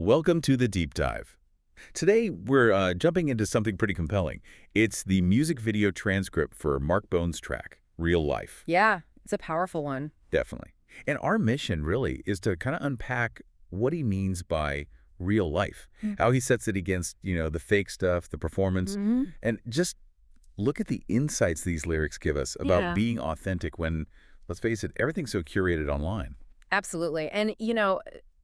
Welcome to the Deep Dive. Today, we're jumping into something pretty compelling. It's the music video transcript for Mark Bone's track, Real Life. Yeah, it's a powerful one. Definitely. And our mission, really, is to kind of unpack what he means by real life, how he sets it against, the fake stuff, the performance, and just look at the insights these lyrics give us about being authentic when, let's face it, everything's so curated online. Absolutely. And,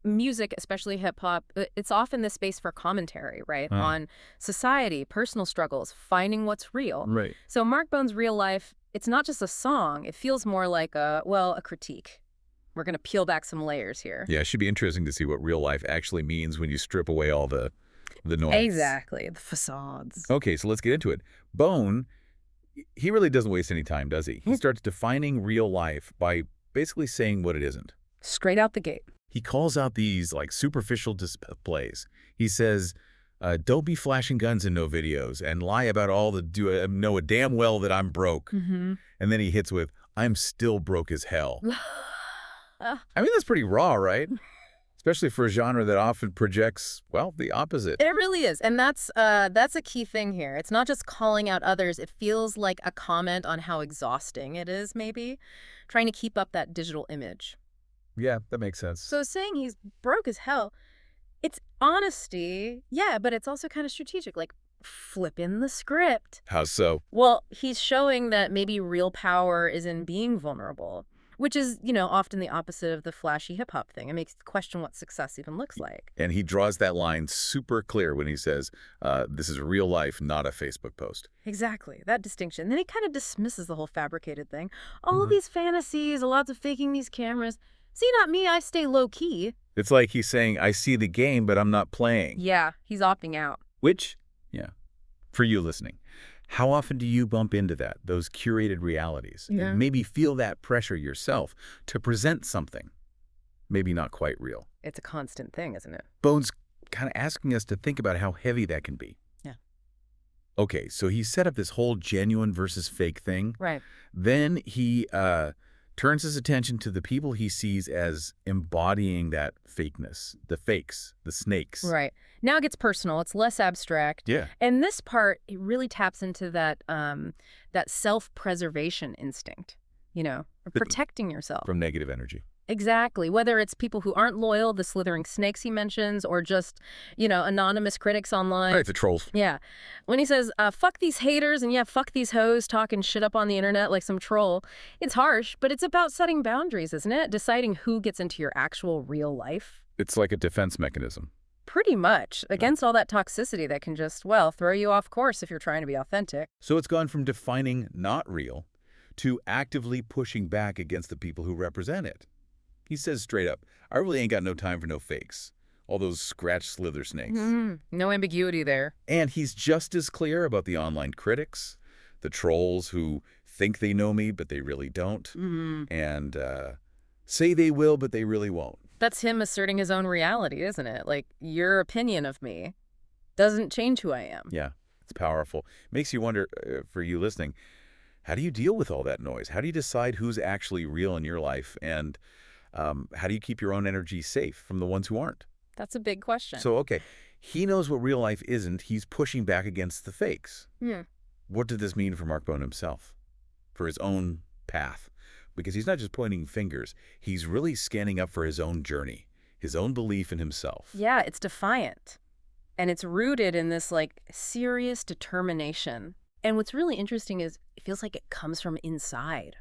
music, especially hip-hop, it's often the space for commentary, right? On society, personal struggles, finding what's real. Right. So Mark Bone's Real Life, it's not just a song. It feels more like a critique. We're going to peel back some layers here. Yeah, it should be interesting to see what real life actually means when you strip away all the noise. Exactly. The facades. Okay, so let's get into it. Bone, he really doesn't waste any time, does he? He starts defining real life by basically saying what it isn't. Straight out the gate. He calls out these superficial displays. He says, don't be flashing guns in no videos and lie about all the know damn well that I'm broke. And then he hits with, I'm still broke as hell. I mean, that's pretty raw, right? Especially for a genre that often projects, well, the opposite. It really is. And that's a key thing here. It's not just calling out others. It feels like a comment on how exhausting it is, maybe, trying to keep up that digital image. Yeah, that makes sense. So saying he's broke as hell, it's honesty, yeah, but it's also kind of strategic, like flipping the script. How so? Well, he's showing that maybe real power is in being vulnerable, which is, often the opposite of the flashy hip-hop thing. It makes you question what success even looks like. And he draws that line super clear when he says, this is real life, not a Facebook post. Exactly, that distinction. Then he kind of dismisses the whole fabricated thing. All of these fantasies, lots of faking these cameras. See, not me, I stay low-key. It's like he's saying, I see the game, but I'm not playing. Yeah, he's opting out. Which, for you listening, how often do you bump into that, those curated realities? Yeah. And maybe feel that pressure yourself to present something, maybe not quite real. It's a constant thing, isn't it? Bone's kind of asking us to think about how heavy that can be. Yeah. Okay, so he set up this whole genuine versus fake thing. Right. Then he turns his attention to the people he sees as embodying that fakeness, the fakes, the snakes. Right. Now it gets personal. It's less abstract. Yeah. And this part, it really taps into that that self-preservation instinct, protecting yourself. From negative energy. Exactly. Whether it's people who aren't loyal, the slithering snakes he mentions, or just, anonymous critics online. Right, the trolls. Yeah. When he says, fuck these haters and fuck these hoes talking shit up on the internet like some troll, it's harsh, but it's about setting boundaries, isn't it? Deciding who gets into your actual real life. It's like a defense mechanism. Pretty much. Against all that toxicity that can just, throw you off course if you're trying to be authentic. So it's gone from defining not real to actively pushing back against the people who represent it. He says straight up, I really ain't got no time for no fakes. All those scratch slither snakes. No ambiguity there. And he's just as clear about the online critics, the trolls who think they know me, but they really don't, and say they will, but they really won't. That's him asserting his own reality, isn't it? Like, your opinion of me doesn't change who I am. Yeah, it's powerful. Makes you wonder, for you listening, how do you deal with all that noise? How do you decide who's actually real in your life? And how do you keep your own energy safe from the ones who aren't? That's a big question. So, okay, he knows what real life isn't. He's pushing back against the fakes. What did this mean for Mark Bone himself, for his own path? Because he's not just pointing fingers. He's really standing up for his own journey, his own belief in himself. Yeah, it's defiant. And it's rooted in this, serious determination. And what's really interesting is it feels like it comes from inside,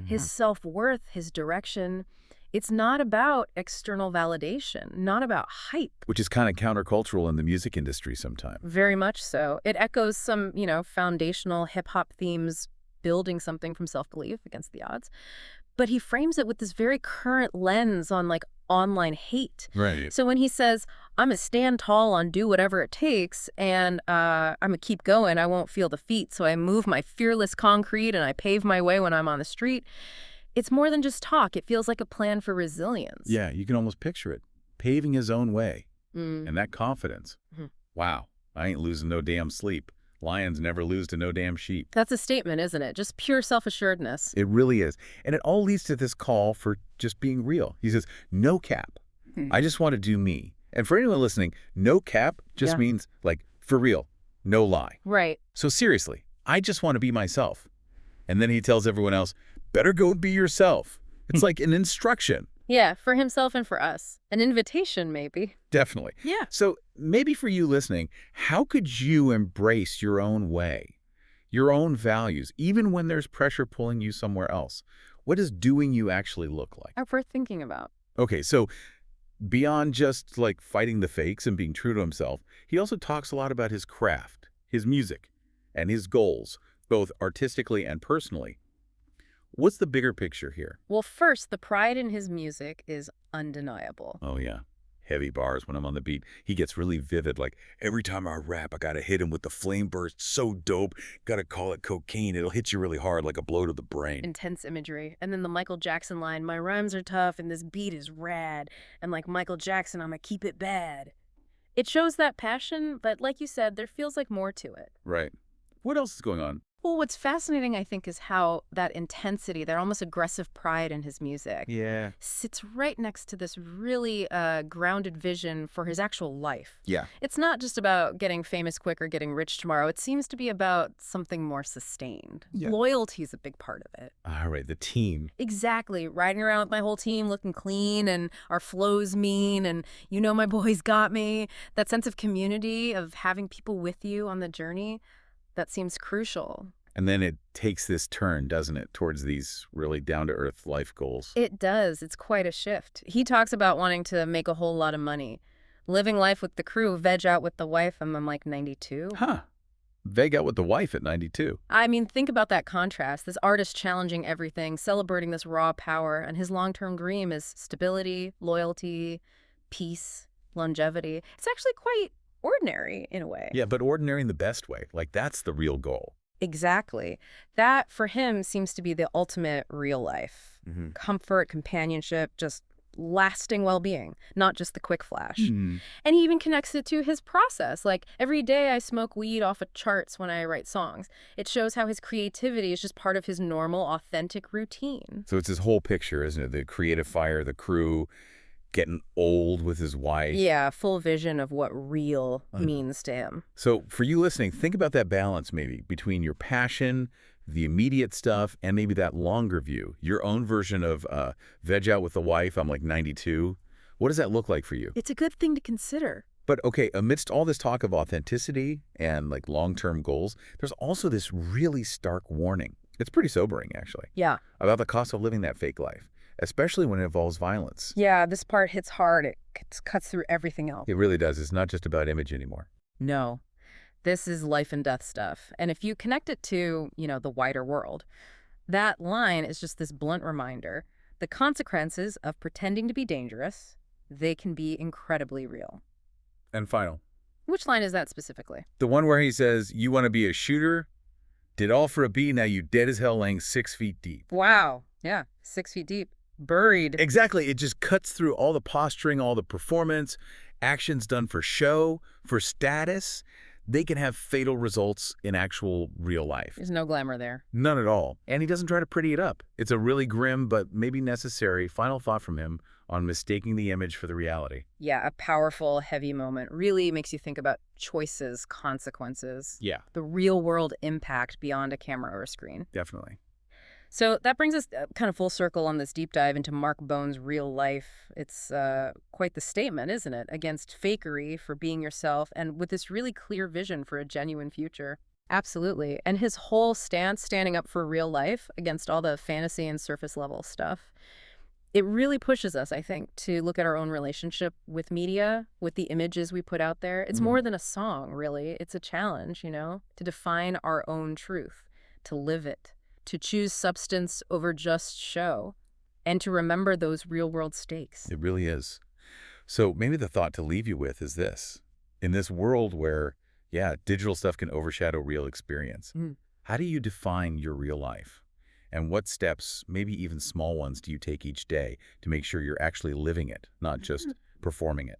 His self-worth, his direction. It's not about external validation, not about hype. Which is kind of countercultural in the music industry sometimes. Very much so. It echoes some, foundational hip-hop themes, building something from self-belief against the odds. But he frames it with this very current lens on, online hate. Right. So when he says, I'm going to stand tall on do whatever it takes, and I'm going to keep going, I won't feel defeat, so I move my fearless concrete and I pave my way when I'm on the street, it's more than just talk. It feels like a plan for resilience. Yeah, you can almost picture it. Paving his own way. And that confidence. Wow, I ain't losing no damn sleep. Lions never lose to no damn sheep. That's a statement, isn't it? Just pure self-assuredness. It really is. And it all leads to this call for just being real. He says, no cap. I just want to do me. And for anyone listening, no cap just means, like, for real, no lie. Right. So seriously, I just want to be myself. And then he tells everyone else, better go be yourself. It's like an instruction. Yeah, for himself and for us. An invitation, maybe. Definitely. Yeah. So maybe for you listening, how could you embrace your own way, your own values, even when there's pressure pulling you somewhere else? What does doing you actually look like? Worth thinking about. Okay, so beyond just like fighting the fakes and being true to himself, he also talks a lot about his craft, his music, and his goals, both artistically and personally. What's the bigger picture here? Well, first, the pride in his music is undeniable. Oh, yeah. Heavy bars when I'm on the beat. He gets really vivid, like, every time I rap, I gotta hit him with the flame burst. So dope. Gotta call it cocaine. It'll hit you really hard like a blow to the brain. Intense imagery. And then the Michael Jackson line, my rhymes are tough and this beat is rad. And like Michael Jackson, I'ma keep it bad. It shows that passion, but like you said, there feels like more to it. Right. What else is going on? Well, what's fascinating, I think, is how that intensity, that almost aggressive pride in his music, Yeah. sits right next to this really grounded vision for his actual life. Yeah. It's not just about getting famous quick or getting rich tomorrow. It seems to be about something more sustained. Yeah. Loyalty is a big part of it. All right, the team. Exactly. Riding around with my whole team looking clean and our flow's mean and you know my boys got me. That sense of community, of having people with you on the journey, that seems crucial. And then it takes this turn, doesn't it, towards these really down-to-earth life goals. It does. It's quite a shift. He talks about wanting to make a whole lot of money. Living life with the crew, veg out with the wife, and I'm like 92. Huh. Veg out with the wife at 92. I mean, think about that contrast. This artist challenging everything, celebrating this raw power, and his long-term dream is stability, loyalty, peace, longevity. It's actually quite ordinary in a way. Yeah, but ordinary in the best way. Like, that's the real goal. Exactly. That, for him, seems to be the ultimate real life. Mm-hmm. Comfort, companionship, just lasting well-being, not just the quick flash. Mm-hmm. And he even connects it to his process. Like, every day I smoke weed off of charts when I write songs. It shows how his creativity is just part of his normal, authentic routine. So it's this whole picture, isn't it? The creative fire, the crew, getting old with his wife. Yeah, full vision of what real means to him. So for you listening, think about that balance maybe between your passion, the immediate stuff, and maybe that longer view, your own version of veg out with the wife, I'm like 92. What does that look like for you? It's a good thing to consider. But okay, amidst all this talk of authenticity and like long-term goals, there's also this really stark warning. It's pretty sobering, actually. Yeah. About the cost of living that fake life, especially when it involves violence. Yeah, this part hits hard. It cuts through everything else. It really does. It's not just about image anymore. No. This is life and death stuff. And if you connect it to, the wider world, that line is just this blunt reminder. The consequences of pretending to be dangerous, they can be incredibly real. And final. Which line is that specifically? The one where he says, you want to be a shooter? Did all for a B, now you dead as hell laying 6 feet deep. Wow. Yeah, 6 feet deep. Buried. Exactly. It just cuts through all the posturing, all the performance, actions done for show, for status. They can have fatal results in actual real life. There's no glamour there. None at all. And he doesn't try to pretty it up. It's a really grim but maybe necessary final thought from him on mistaking the image for the reality. Yeah, a powerful, heavy moment. Really makes you think about choices, consequences. Yeah. The real world impact beyond a camera or a screen. Definitely. So that brings us kind of full circle on this deep dive into Mark Bone's real life. It's quite the statement, isn't it? Against fakery for being yourself and with this really clear vision for a genuine future. Absolutely. And his whole stance standing up for real life against all the fantasy and surface level stuff. It really pushes us, I think, to look at our own relationship with media, with the images we put out there. It's more than a song, really. It's a challenge, to define our own truth, to live it, to choose substance over just show, and to remember those real-world stakes. It really is. So maybe the thought to leave you with is this. In this world where, digital stuff can overshadow real experience, how do you define your real life? And what steps, maybe even small ones, do you take each day to make sure you're actually living it, not just performing it?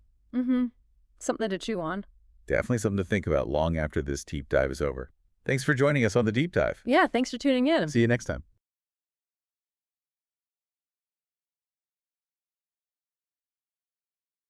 Something to chew on. Definitely something to think about long after this deep dive is over. Thanks for joining us on the deep dive. Yeah, thanks for tuning in. See you next time.